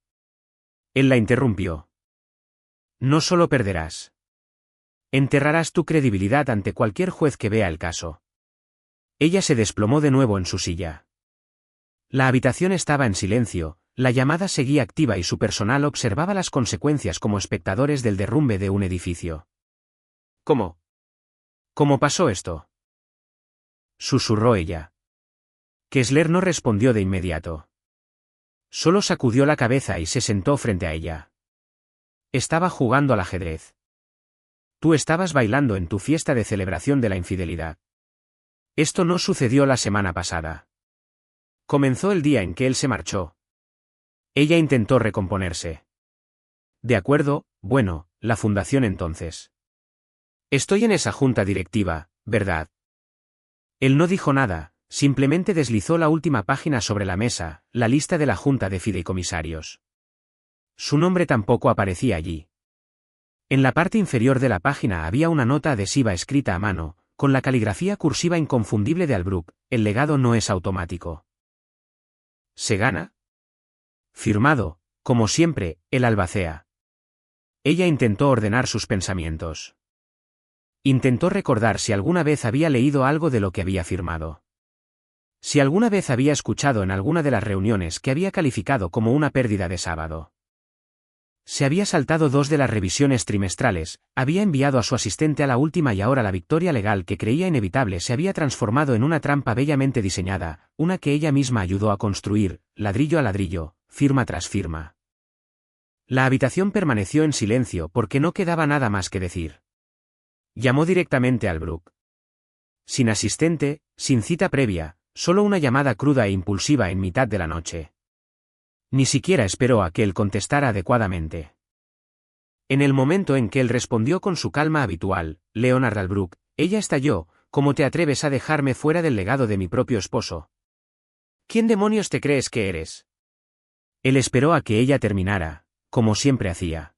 Él la interrumpió. No solo perderás. Enterrarás tu credibilidad ante cualquier juez que vea el caso. Ella se desplomó de nuevo en su silla. La habitación estaba en silencio, la llamada seguía activa y su personal observaba las consecuencias como espectadores del derrumbe de un edificio. ¿Cómo? ¿Cómo pasó esto?, susurró ella. Kessler no respondió de inmediato. Solo sacudió la cabeza y se sentó frente a ella. Estaba jugando al ajedrez. Tú estabas bailando en tu fiesta de celebración de la infidelidad. Esto no sucedió la semana pasada. Comenzó el día en que él se marchó. Ella intentó recomponerse. De acuerdo, bueno, la fundación entonces. Estoy en esa junta directiva, ¿verdad? Él no dijo nada, simplemente deslizó la última página sobre la mesa, la lista de la junta de fideicomisarios. Su nombre tampoco aparecía allí. En la parte inferior de la página había una nota adhesiva escrita a mano, con la caligrafía cursiva inconfundible de Albrook: el legado no es automático. ¿Se gana? Firmado, como siempre, el albacea. Ella intentó ordenar sus pensamientos. Intentó recordar si alguna vez había leído algo de lo que había firmado. Si alguna vez había escuchado en alguna de las reuniones que había calificado como una pérdida de sábado. Se había saltado 2 de las revisiones trimestrales, había enviado a su asistente a la última y ahora la victoria legal que creía inevitable se había transformado en una trampa bellamente diseñada, una que ella misma ayudó a construir, ladrillo a ladrillo, firma tras firma. La habitación permaneció en silencio porque no quedaba nada más que decir. Llamó directamente a Albrook. Sin asistente, sin cita previa, solo una llamada cruda e impulsiva en mitad de la noche. Ni siquiera esperó a que él contestara adecuadamente. En el momento en que él respondió con su calma habitual, Leonard Albrook, ella estalló: ¿cómo te atreves a dejarme fuera del legado de mi propio esposo? ¿Quién demonios te crees que eres? Él esperó a que ella terminara, como siempre hacía.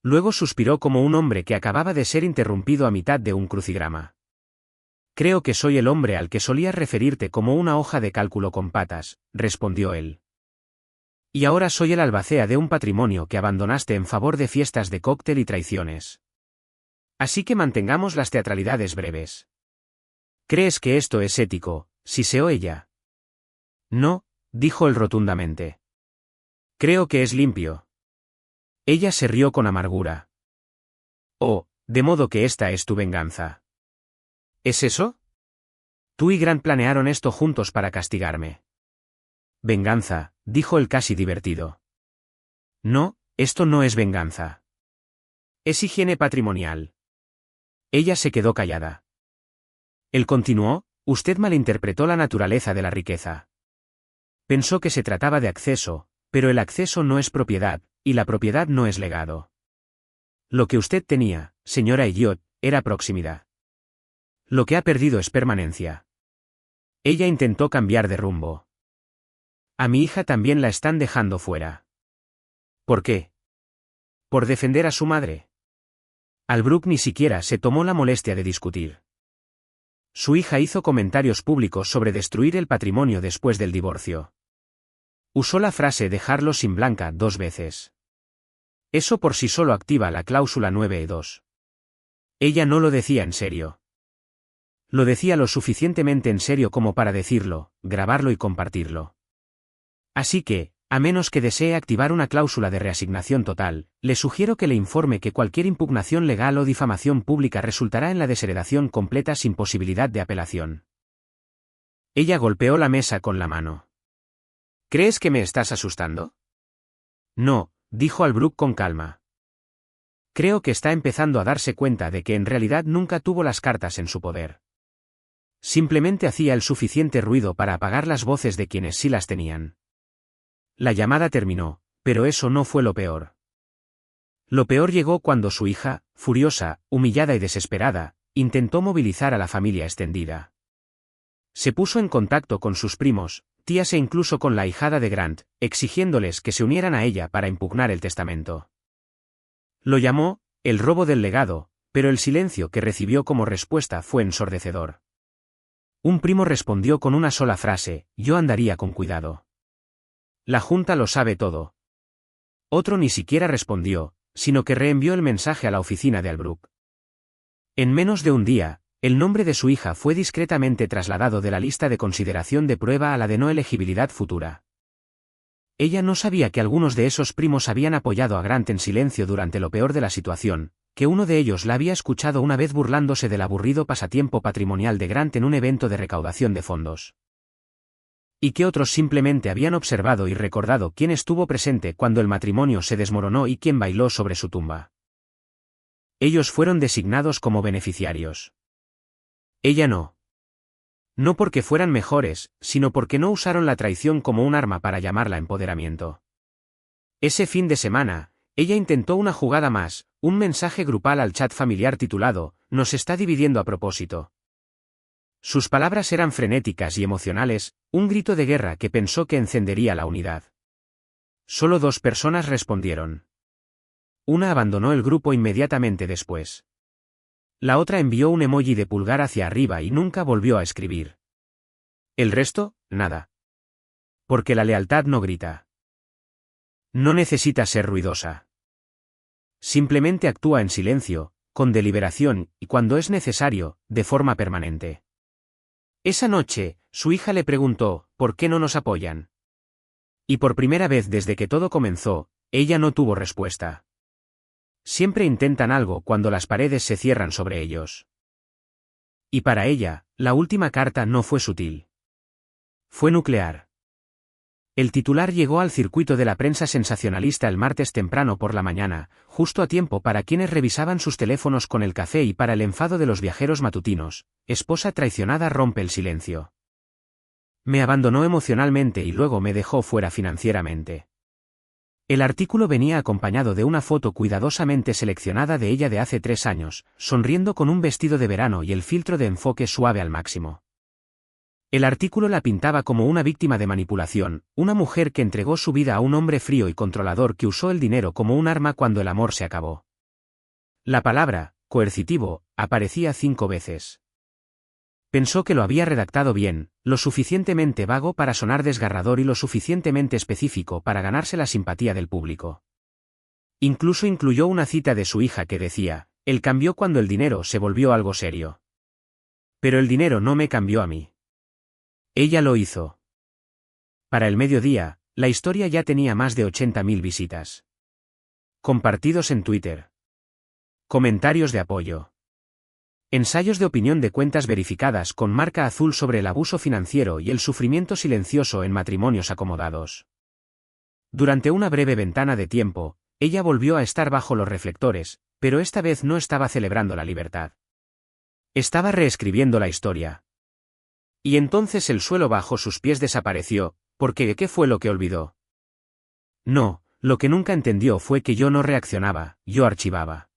Luego suspiró como un hombre que acababa de ser interrumpido a mitad de un crucigrama. Creo que soy el hombre al que solías referirte como una hoja de cálculo con patas, respondió él. Y ahora soy el albacea de un patrimonio que abandonaste en favor de fiestas de cóctel y traiciones. Así que mantengamos las teatralidades breves. ¿Crees que esto es ético?, siseó ella. No, dijo él rotundamente. Creo que es limpio. Ella se rió con amargura. Oh, de modo que esta es tu venganza. ¿Es eso? Tú y Grant planearon esto juntos para castigarme. Venganza, dijo él casi divertido. No, esto no es venganza. Es higiene patrimonial. Ella se quedó callada. Él continuó: usted malinterpretó la naturaleza de la riqueza. Pensó que se trataba de acceso, pero el acceso no es propiedad, y la propiedad no es legado. Lo que usted tenía, señora Elliot, era proximidad. Lo que ha perdido es permanencia. Ella intentó cambiar de rumbo. A mi hija también la están dejando fuera. ¿Por qué? ¿Por defender a su madre? Albrook ni siquiera se tomó la molestia de discutir. Su hija hizo comentarios públicos sobre destruir el patrimonio después del divorcio. Usó la frase dejarlo sin Blanca 2 veces. Eso por sí solo activa la cláusula 9E2. Ella no lo decía en serio. Lo decía lo suficientemente en serio como para decirlo, grabarlo y compartirlo. Así que, a menos que desee activar una cláusula de reasignación total, le sugiero que le informe que cualquier impugnación legal o difamación pública resultará en la desheredación completa sin posibilidad de apelación. Ella golpeó la mesa con la mano. ¿Crees que me estás asustando? No, dijo Albrook con calma. Creo que está empezando a darse cuenta de que en realidad nunca tuvo las cartas en su poder. Simplemente hacía el suficiente ruido para apagar las voces de quienes sí las tenían. La llamada terminó, pero eso no fue lo peor. Lo peor llegó cuando su hija, furiosa, humillada y desesperada, intentó movilizar a la familia extendida. Se puso en contacto con sus primos, tías e incluso con la ahijada de Grant, exigiéndoles que se unieran a ella para impugnar el testamento. Lo llamó el robo del legado, pero el silencio que recibió como respuesta fue ensordecedor. Un primo respondió con una sola frase: yo andaría con cuidado. La Junta lo sabe todo. Otro ni siquiera respondió, sino que reenvió el mensaje a la oficina de Albrook. En menos de un día, el nombre de su hija fue discretamente trasladado de la lista de consideración de prueba a la de no elegibilidad futura. Ella no sabía que algunos de esos primos habían apoyado a Grant en silencio durante lo peor de la situación, que uno de ellos la había escuchado una vez burlándose del aburrido pasatiempo patrimonial de Grant en un evento de recaudación de fondos. Y que otros simplemente habían observado y recordado quién estuvo presente cuando el matrimonio se desmoronó y quién bailó sobre su tumba. Ellos fueron designados como beneficiarios. Ella no. No porque fueran mejores, sino porque no usaron la traición como un arma para llamarla empoderamiento. Ese fin de semana, ella intentó una jugada más, un mensaje grupal al chat familiar titulado, "Nos está dividiendo a propósito". Sus palabras eran frenéticas y emocionales, un grito de guerra que pensó que encendería la unidad. Solo 2 personas respondieron. Una abandonó el grupo inmediatamente después. La otra envió un emoji de pulgar hacia arriba y nunca volvió a escribir. El resto, nada. Porque la lealtad no grita. No necesita ser ruidosa. Simplemente actúa en silencio, con deliberación, y cuando es necesario, de forma permanente. Esa noche, su hija le preguntó, ¿por qué no nos apoyan? Y por primera vez desde que todo comenzó, ella no tuvo respuesta. Siempre intentan algo cuando las paredes se cierran sobre ellos. Y para ella, la última carta no fue sutil. Fue nuclear. El titular llegó al circuito de la prensa sensacionalista el martes temprano por la mañana, justo a tiempo para quienes revisaban sus teléfonos con el café y para el enfado de los viajeros matutinos. Esposa traicionada rompe el silencio. Me abandonó emocionalmente y luego me dejó fuera financieramente. El artículo venía acompañado de una foto cuidadosamente seleccionada de ella de hace 3 años, sonriendo con un vestido de verano y el filtro de enfoque suave al máximo. El artículo la pintaba como una víctima de manipulación, una mujer que entregó su vida a un hombre frío y controlador que usó el dinero como un arma cuando el amor se acabó. La palabra, coercitivo, aparecía 5 veces. Pensó que lo había redactado bien, lo suficientemente vago para sonar desgarrador y lo suficientemente específico para ganarse la simpatía del público. Incluso incluyó una cita de su hija que decía, él cambió cuando el dinero se volvió algo serio. Pero el dinero no me cambió a mí. Ella lo hizo. Para el mediodía, la historia ya tenía más de 80.000 visitas. Compartidos en Twitter. Comentarios de apoyo. Ensayos de opinión de cuentas verificadas con marca azul sobre el abuso financiero y el sufrimiento silencioso en matrimonios acomodados. Durante una breve ventana de tiempo, ella volvió a estar bajo los reflectores, pero esta vez no estaba celebrando la libertad. Estaba reescribiendo la historia. Y entonces el suelo bajo sus pies desapareció, porque ¿qué fue lo que olvidó? No, lo que nunca entendió fue que yo no reaccionaba, yo archivaba.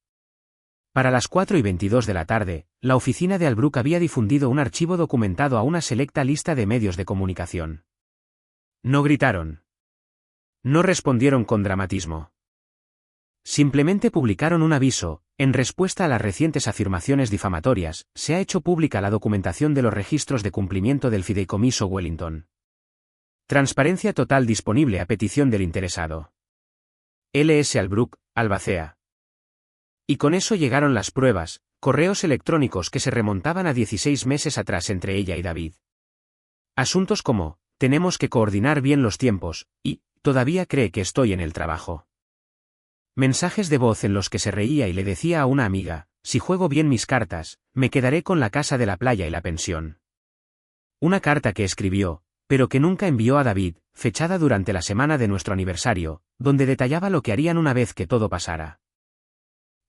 Para las 4:22 de la tarde, la oficina de Albrook había difundido un archivo documentado a una selecta lista de medios de comunicación. No gritaron. No respondieron con dramatismo. Simplemente publicaron un aviso, en respuesta a las recientes afirmaciones difamatorias, se ha hecho pública la documentación de los registros de cumplimiento del fideicomiso Wellington. Transparencia total disponible a petición del interesado. L.S. Albrook, Albacea. Y con eso llegaron las pruebas, correos electrónicos que se remontaban a 16 meses atrás entre ella y David. Asuntos como, tenemos que coordinar bien los tiempos, y, todavía cree que estoy en el trabajo. Mensajes de voz en los que se reía y le decía a una amiga, si juego bien mis cartas, me quedaré con la casa de la playa y la pensión. Una carta que escribió, pero que nunca envió a David, fechada durante la semana de nuestro aniversario, donde detallaba lo que harían una vez que todo pasara.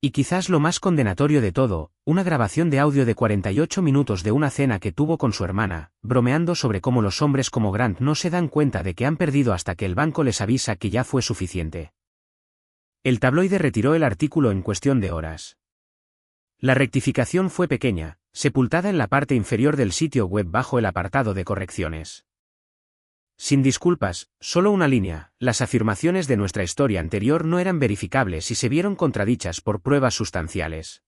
Y quizás lo más condenatorio de todo, una grabación de audio de 48 minutos de una cena que tuvo con su hermana, bromeando sobre cómo los hombres como Grant no se dan cuenta de que han perdido hasta que el banco les avisa que ya fue suficiente. El tabloide retiró el artículo en cuestión de horas. La rectificación fue pequeña, sepultada en la parte inferior del sitio web bajo el apartado de correcciones. Sin disculpas, solo una línea, las afirmaciones de nuestra historia anterior no eran verificables y se vieron contradichas por pruebas sustanciales.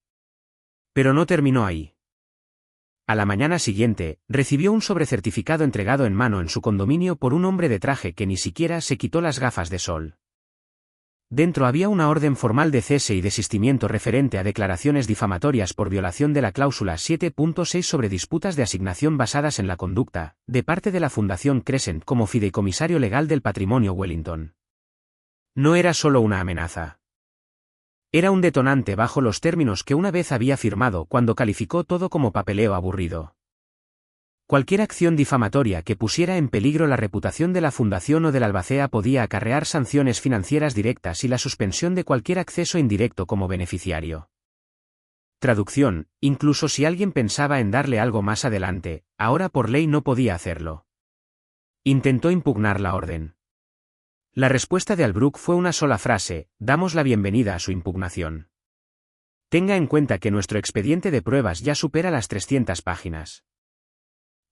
Pero no terminó ahí. A la mañana siguiente, recibió un sobrecertificado entregado en mano en su condominio por un hombre de traje que ni siquiera se quitó las gafas de sol. Dentro había una orden formal de cese y desistimiento referente a declaraciones difamatorias por violación de la cláusula 7.6 sobre disputas de asignación basadas en la conducta, de parte de la Fundación Crescent como fideicomisario legal del patrimonio Wellington. No era solo una amenaza. Era un detonante bajo los términos que una vez había firmado cuando calificó todo como papeleo aburrido. Cualquier acción difamatoria que pusiera en peligro la reputación de la fundación o del albacea podía acarrear sanciones financieras directas y la suspensión de cualquier acceso indirecto como beneficiario. Traducción: incluso si alguien pensaba en darle algo más adelante, ahora por ley no podía hacerlo. Intentó impugnar la orden. La respuesta de Albrook fue una sola frase: damos la bienvenida a su impugnación. Tenga en cuenta que nuestro expediente de pruebas ya supera las 300 páginas.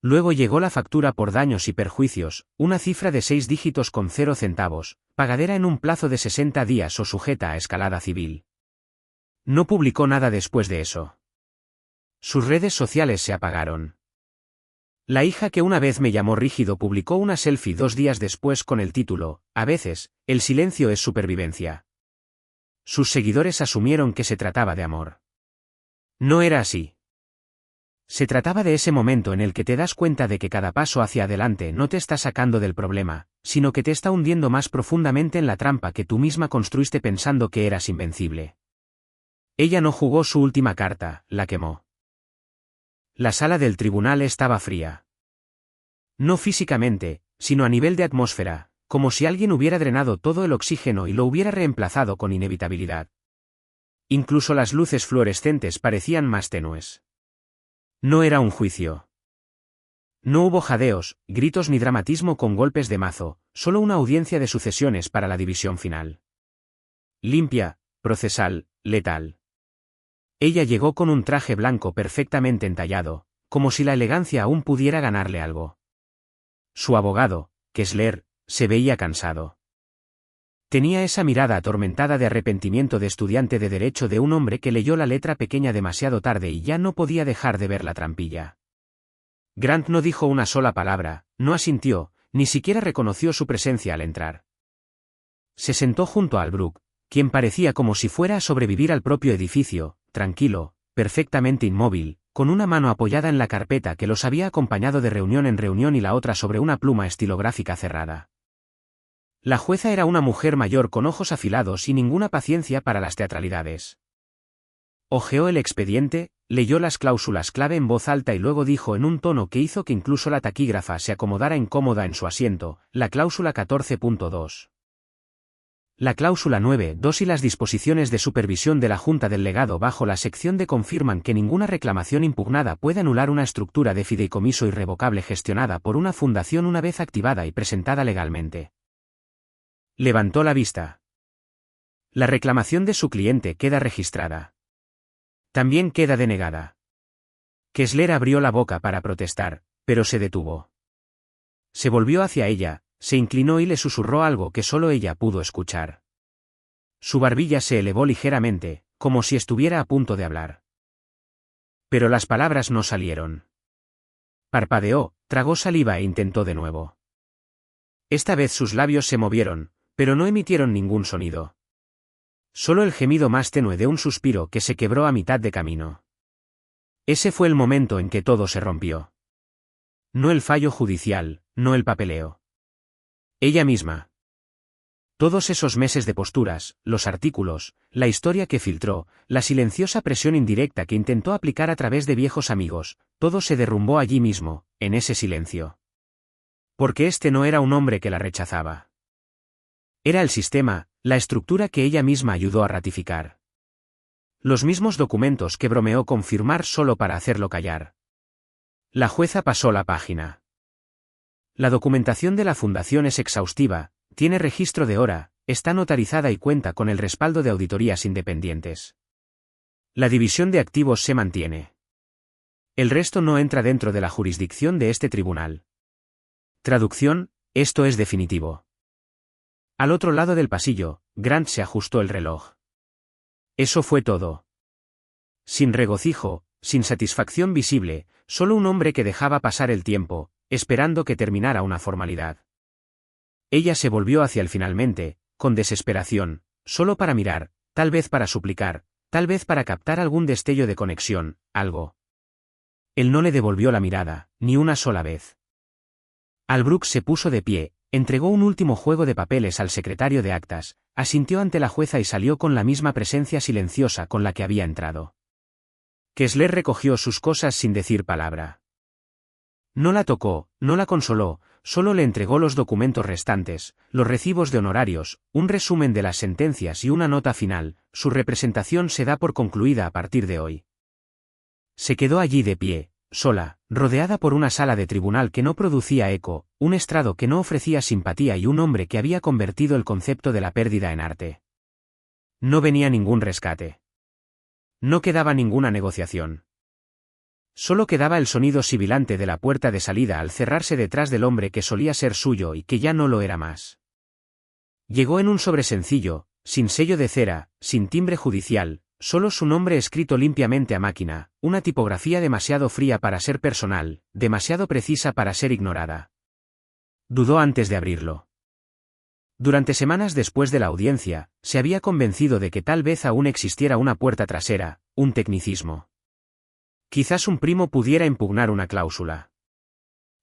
Luego llegó la factura por daños y perjuicios, una cifra de 6 dígitos con 0 centavos, pagadera en un plazo de 60 días o sujeta a escalada civil. No publicó nada después de eso. Sus redes sociales se apagaron. La hija que una vez me llamó rígido publicó una selfie 2 días después con el título: a veces, el silencio es supervivencia. Sus seguidores asumieron que se trataba de amor. No era así. Se trataba de ese momento en el que te das cuenta de que cada paso hacia adelante no te está sacando del problema, sino que te está hundiendo más profundamente en la trampa que tú misma construiste pensando que eras invencible. Ella no jugó su última carta, la quemó. La sala del tribunal estaba fría. No físicamente, sino a nivel de atmósfera, como si alguien hubiera drenado todo el oxígeno y lo hubiera reemplazado con inevitabilidad. Incluso las luces fluorescentes parecían más tenues. No era un juicio. No hubo jadeos, gritos ni dramatismo con golpes de mazo, solo una audiencia de sucesiones para la división final. Limpia, procesal, letal. Ella llegó con un traje blanco perfectamente entallado, como si la elegancia aún pudiera ganarle algo. Su abogado, Kessler, se veía cansado. Tenía esa mirada atormentada de arrepentimiento de estudiante de derecho de un hombre que leyó la letra pequeña demasiado tarde y ya no podía dejar de ver la trampilla. Grant no dijo una sola palabra, no asintió, ni siquiera reconoció su presencia al entrar. Se sentó junto a Albrook, quien parecía como si fuera a sobrevivir al propio edificio, tranquilo, perfectamente inmóvil, con una mano apoyada en la carpeta que los había acompañado de reunión en reunión y la otra sobre una pluma estilográfica cerrada. La jueza era una mujer mayor con ojos afilados y ninguna paciencia para las teatralidades. Hojeó el expediente, leyó las cláusulas clave en voz alta y luego dijo en un tono que hizo que incluso la taquígrafa se acomodara incómoda en su asiento: la cláusula 14.2. La cláusula 9.2 y las disposiciones de supervisión de la Junta del Legado bajo la sección D confirman que ninguna reclamación impugnada puede anular una estructura de fideicomiso irrevocable gestionada por una fundación una vez activada y presentada legalmente. Levantó la vista. La reclamación de su cliente queda registrada. También queda denegada. Kessler abrió la boca para protestar, pero se detuvo. Se volvió hacia ella, se inclinó y le susurró algo que solo ella pudo escuchar. Su barbilla se elevó ligeramente, como si estuviera a punto de hablar. Pero las palabras no salieron. Parpadeó, tragó saliva e intentó de nuevo. Esta vez sus labios se movieron, pero no emitieron ningún sonido. Solo el gemido más tenue de un suspiro que se quebró a mitad de camino. Ese fue el momento en que todo se rompió. No el fallo judicial, no el papeleo. Ella misma. Todos esos meses de posturas, los artículos, la historia que filtró, la silenciosa presión indirecta que intentó aplicar a través de viejos amigos, todo se derrumbó allí mismo, en ese silencio. Porque este no era un hombre que la rechazaba. Era el sistema, la estructura que ella misma ayudó a ratificar. Los mismos documentos que bromeó con firmar solo para hacerlo callar. La jueza pasó la página. La documentación de la fundación es exhaustiva, tiene registro de hora, está notarizada y cuenta con el respaldo de auditorías independientes. La división de activos se mantiene. El resto no entra dentro de la jurisdicción de este tribunal. Traducción: esto es definitivo. Al otro lado del pasillo, Grant se ajustó el reloj. Eso fue todo. Sin regocijo, sin satisfacción visible, solo un hombre que dejaba pasar el tiempo, esperando que terminara una formalidad. Ella se volvió hacia él finalmente, con desesperación, solo para mirar, tal vez para suplicar, tal vez para captar algún destello de conexión, algo. Él no le devolvió la mirada, ni una sola vez. Albrook se puso de pie, entregó un último juego de papeles al secretario de actas, asintió ante la jueza y salió con la misma presencia silenciosa con la que había entrado. Kessler recogió sus cosas sin decir palabra. No la tocó, no la consoló, solo le entregó los documentos restantes, los recibos de honorarios, un resumen de las sentencias y una nota final. Su representación se da por concluida a partir de hoy. Se quedó allí de pie, sola, rodeada por una sala de tribunal que no producía eco, un estrado que no ofrecía simpatía y un hombre que había convertido el concepto de la pérdida en arte. No venía ningún rescate. No quedaba ninguna negociación. Solo quedaba el sonido sibilante de la puerta de salida al cerrarse detrás del hombre que solía ser suyo y que ya no lo era más. Llegó en un sobre sencillo, sin sello de cera, sin timbre judicial, solo su nombre escrito limpiamente a máquina, una tipografía demasiado fría para ser personal, demasiado precisa para ser ignorada. Dudó antes de abrirlo. Durante semanas después de la audiencia, se había convencido de que tal vez aún existiera una puerta trasera, un tecnicismo. Quizás un primo pudiera impugnar una cláusula.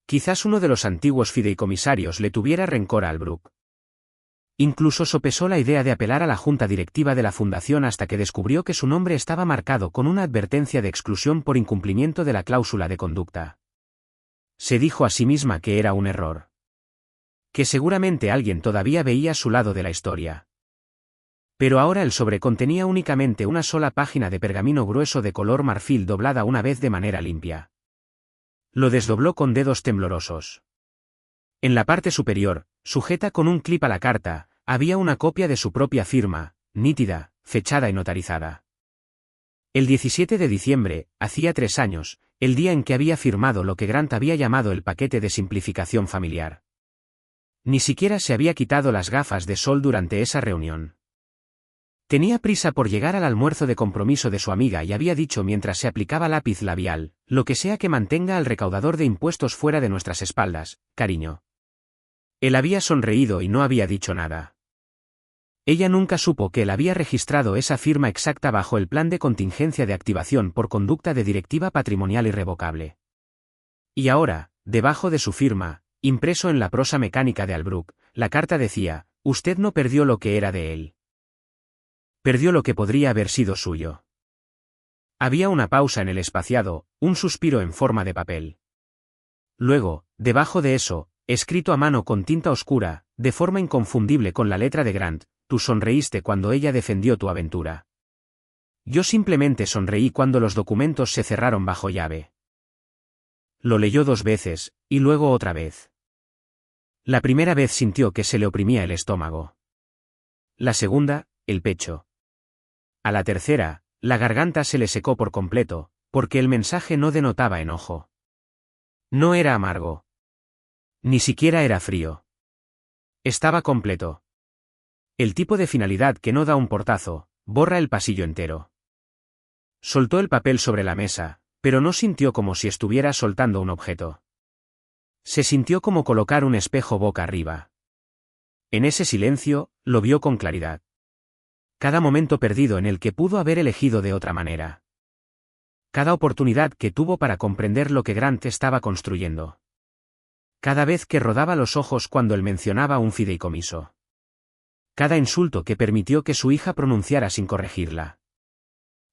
Quizás uno de los antiguos fideicomisarios le tuviera rencor a Albrook. Incluso sopesó la idea de apelar a la junta directiva de la fundación hasta que descubrió que su nombre estaba marcado con una advertencia de exclusión por incumplimiento de la cláusula de conducta. Se dijo a sí misma que era un error. Que seguramente alguien todavía veía su lado de la historia. Pero ahora el sobre contenía únicamente una sola página de pergamino grueso de color marfil doblada una vez de manera limpia. Lo desdobló con dedos temblorosos. En la parte superior, sujeta con un clip a la carta, había una copia de su propia firma, nítida, fechada y notarizada. El 17 de diciembre, hacía 3 años, el día en que había firmado lo que Grant había llamado el paquete de simplificación familiar. Ni siquiera se había quitado las gafas de sol durante esa reunión. Tenía prisa por llegar al almuerzo de compromiso de su amiga y había dicho mientras se aplicaba lápiz labial, lo que sea que mantenga al recaudador de impuestos fuera de nuestras espaldas, cariño. Él había sonreído y no había dicho nada. Ella nunca supo que él había registrado esa firma exacta bajo el plan de contingencia de activación por conducta de directiva patrimonial irrevocable. Y ahora, debajo de su firma, impreso en la prosa mecánica de Albrook, la carta decía: usted no perdió lo que era de él. Perdió lo que podría haber sido suyo. Había una pausa en el espaciado, un suspiro en forma de papel. Luego, debajo de eso, escrito a mano con tinta oscura, de forma inconfundible con la letra de Grant: tú sonreíste cuando ella defendió tu aventura. Yo simplemente sonreí cuando los documentos se cerraron bajo llave. Lo leyó 2 veces, y luego otra vez. La primera vez sintió que se le oprimía el estómago. La segunda, el pecho. A la tercera, la garganta se le secó por completo, porque el mensaje no denotaba enojo. No era amargo. Ni siquiera era frío. Estaba completo. El tipo de finalidad que no da un portazo, borra el pasillo entero. Soltó el papel sobre la mesa, pero no sintió como si estuviera soltando un objeto. Se sintió como colocar un espejo boca arriba. En ese silencio, lo vio con claridad. Cada momento perdido en el que pudo haber elegido de otra manera. Cada oportunidad que tuvo para comprender lo que Grant estaba construyendo. Cada vez que rodaba los ojos cuando él mencionaba un fideicomiso. Cada insulto que permitió que su hija pronunciara sin corregirla.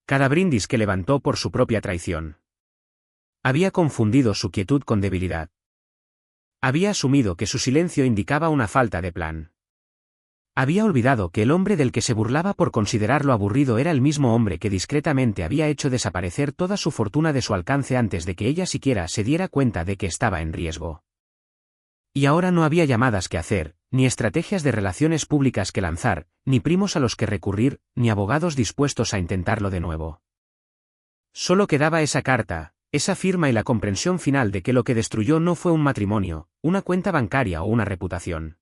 Cada brindis que levantó por su propia traición. Había confundido su quietud con debilidad. Había asumido que su silencio indicaba una falta de plan. Había olvidado que el hombre del que se burlaba por considerarlo aburrido era el mismo hombre que discretamente había hecho desaparecer toda su fortuna de su alcance antes de que ella siquiera se diera cuenta de que estaba en riesgo. Y ahora no había llamadas que hacer, ni estrategias de relaciones públicas que lanzar, ni primos a los que recurrir, ni abogados dispuestos a intentarlo de nuevo. Solo quedaba esa carta, esa firma y la comprensión final de que lo que destruyó no fue un matrimonio, una cuenta bancaria o una reputación.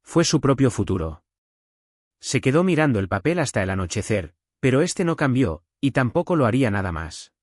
Fue su propio futuro. Se quedó mirando el papel hasta el anochecer, pero este no cambió, y tampoco lo haría nada más.